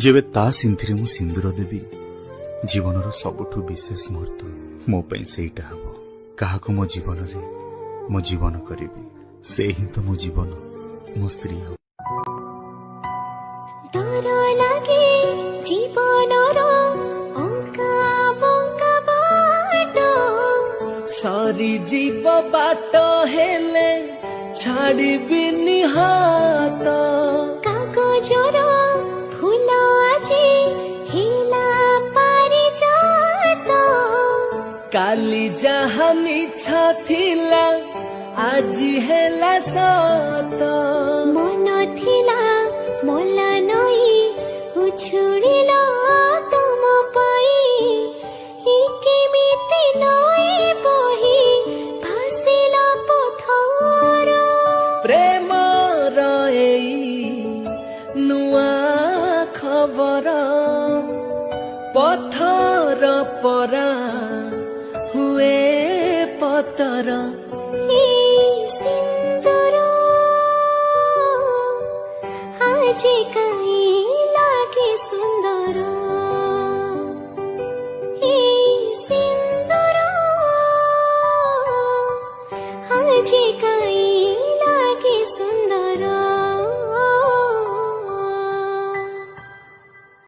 जेबे ता सिंथिरे मु सिंदूर देवी जीवनर सबुठु विशेष मुहूर्त मो पई सेटा हबो। काहाकु मो जीवन रे मो जीवन करिबी से ही तो मो जीवन मो स्त्री हो। डर लागे जीवनर अंका बंका बाटो सारी जीव बाट हेले छाड़िबिनी हाथ कागजर फूल आजी हिला पारि जात काली जहा मिछा थिला आजी हेला सत मन थिला मोला नई उछुड़िला तुम पाई केमिति नई बही भासिला पथर प्रेम रई नुआ खबर पथर परा हुए पतर सिंदूर आज कहीं लागे सुंदर सिंदूर आज कहीं